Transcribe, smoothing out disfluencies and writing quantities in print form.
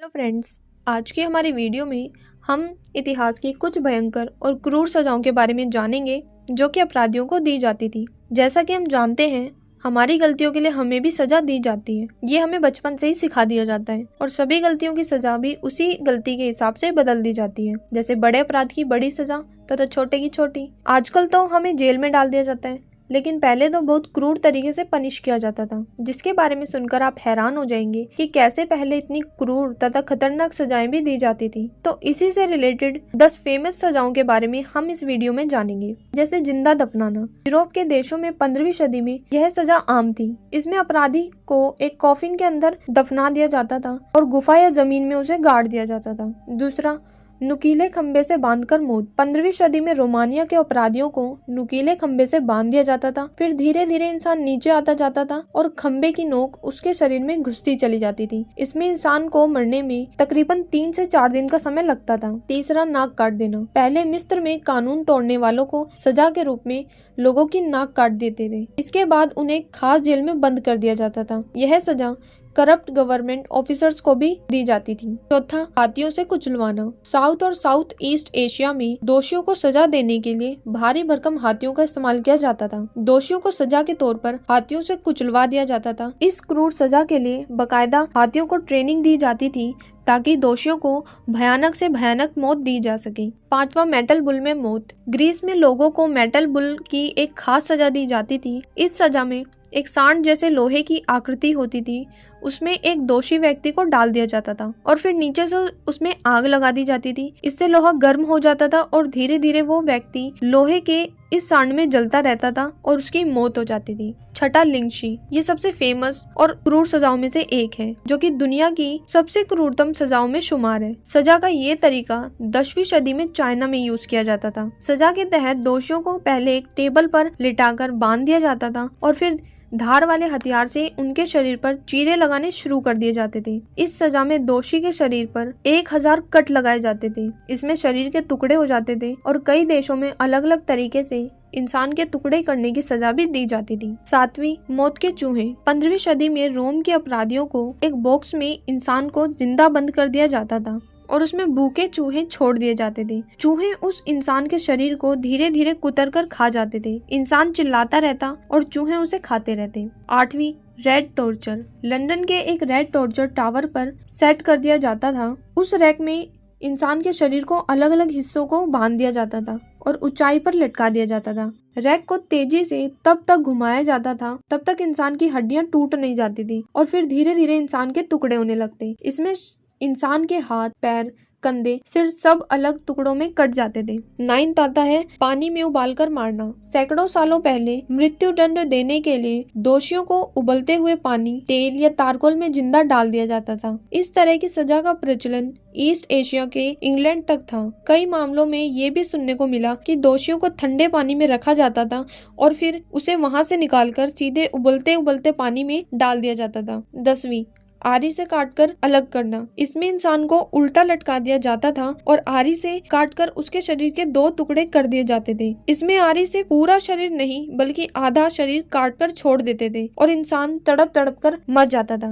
Hello friends, आज की हमारी वीडियो में हम इतिहास की कुछ भयंकर और क्रूर सजाओं के बारे में जानेंगे जो कि अपराधियों को दी जाती थी। जैसा कि हम जानते हैं, हमारी गलतियों के लिए हमें भी सजा दी जाती है। ये हमें बचपन से ही सिखा दिया जाता है और सभी गलतियों की सजा भी उसी गलती के हिसाब से बदल दी जाती है। जैसे बड़े अपराध की बड़ी सजा तथा छोटे की छोटी। आजकल तो हमें जेल में डाल दिया जाता है, लेकिन पहले तो बहुत क्रूर तरीके से पनिश किया जाता था, जिसके बारे में सुनकर आप हैरान हो जाएंगे कि कैसे पहले इतनी क्रूर तथा खतरनाक सजाएं भी दी जाती थी। तो इसी से रिलेटेड 10 फेमस सजाओं के बारे में हम इस वीडियो में जानेंगे। जैसे जिंदा दफनाना। यूरोप के देशों में 15वीं सदी में यह सजा आम थी। इसमें अपराधी को एक कॉफिन के अंदर दफना दिया जाता था और गुफा या जमीन में उसे गाड़ दिया जाता था। दूसरा, नुकीले खंबे से बांधकर मौत। 15वीं सदी में रोमानिया के अपराधियों को नुकीले खंबे से बांध दिया जाता था। फिर धीरे धीरे इंसान नीचे आता जाता था और खंबे की नोक उसके शरीर में घुसती चली जाती थी। इसमें इंसान को मरने में तकरीबन 3 से 4 दिन का समय लगता था। तीसरा, नाक काट देना। पहले मिस्र में कानून तोड़ने वालों को सजा के रूप में लोगों की नाक काट देते थे। इसके बाद उन्हें खास जेल में बंद कर दिया जाता था। यह सजा करप्ट गवर्नमेंट ऑफिसर्स को भी दी जाती थी। चौथा, हाथियों से कुचलवाना। साउथ और साउथ ईस्ट एशिया में दोषियों को सजा देने के लिए भारी भरकम हाथियों का इस्तेमाल किया जाता था। दोषियों को सजा के तौर पर हाथियों से कुचलवा दिया जाता था। इस क्रूर सजा के लिए बकायदा हाथियों को ट्रेनिंग दी जाती थी ताकि दोषियों को भयानक से भयानक मौत दी जा सके। पांचवा, मेटल बुल में मौत। ग्रीस में लोगों को मेटल बुल की एक खास सजा दी जाती थी। इस सजा में एक सांड जैसे लोहे की आकृति होती थी, उसमें एक दोषी व्यक्ति को डाल दिया जाता था और फिर नीचे से उसमें आग लगा दी जाती थी। इससे लोहा गर्म हो जाता था और धीरे धीरे वो व्यक्ति लोहे के इस सांड में जलता रहता था और उसकी मौत हो जाती थी। छठा, लिंची। ये सबसे फेमस और क्रूर सजाओं में से एक है, जो कि दुनिया की सबसे क्रूरतम सजाओं में शुमार है। सजा का ये तरीका 10वीं सदी में चाइना में यूज किया जाता था। सजा के तहत दोषियों को पहले एक टेबल पर लिटाकर बांध दिया जाता था और फिर धार वाले हथियार से उनके शरीर पर चीरे लगाने शुरू कर दिए जाते थे। इस सजा में दोषी के शरीर पर 1000 कट लगाए जाते थे। इसमें शरीर के टुकड़े हो जाते थे और कई देशों में अलग अलग तरीके से इंसान के टुकड़े करने की सजा भी दी जाती थी। सातवीं, मौत के चूहे। 15वीं सदी में रोम के अपराधियों को एक बॉक्स में इंसान को जिंदा बंद कर दिया जाता था और उसमें भूखे चूहे छोड़ दिए जाते थे। चूहे उस इंसान के शरीर को धीरे धीरे कुतर कर खा जाते थे। इंसान चिल्लाता रहता और चूहे उसे खाते रहते। आठवीं, रेड टॉर्चर। लंदन के एक रेड टॉर्चर टावर पर सेट कर दिया जाता था। उस रैक में इंसान के शरीर को अलग अलग हिस्सों को बांध दिया जाता था और ऊंचाई पर लटका दिया जाता था। रैक को तेजी से तब तक घुमाया जाता था तब तक इंसान की हड्डियां टूट नहीं जाती थी और फिर धीरे धीरे इंसान के टुकड़े होने लगते। इसमें इंसान के हाथ, पैर, कंधे, सिर सब अलग टुकड़ों में कट जाते थे। 9th आता है पानी में उबालकर मारना। सैकड़ों सालों पहले मृत्यु दंड देने के लिए दोषियों को उबलते हुए पानी, तेल या तारकोल में जिंदा डाल दिया जाता था। इस तरह की सजा का प्रचलन ईस्ट एशिया के इंग्लैंड तक था। कई मामलों में ये भी सुनने को मिला कि दोषियों को ठंडे पानी में रखा जाता था और फिर उसे वहां से निकालकर सीधे उबलते उबलते पानी में डाल दिया जाता था। 10वीं, आरी से काटकर अलग करना। इसमें इंसान को उल्टा लटका दिया जाता था और आरी से काटकर उसके शरीर के 2 टुकड़े कर दिए जाते थे। इसमें आरी से पूरा शरीर नहीं बल्कि आधा शरीर काटकर छोड़ देते थे और इंसान तड़प तड़प कर मर जाता था।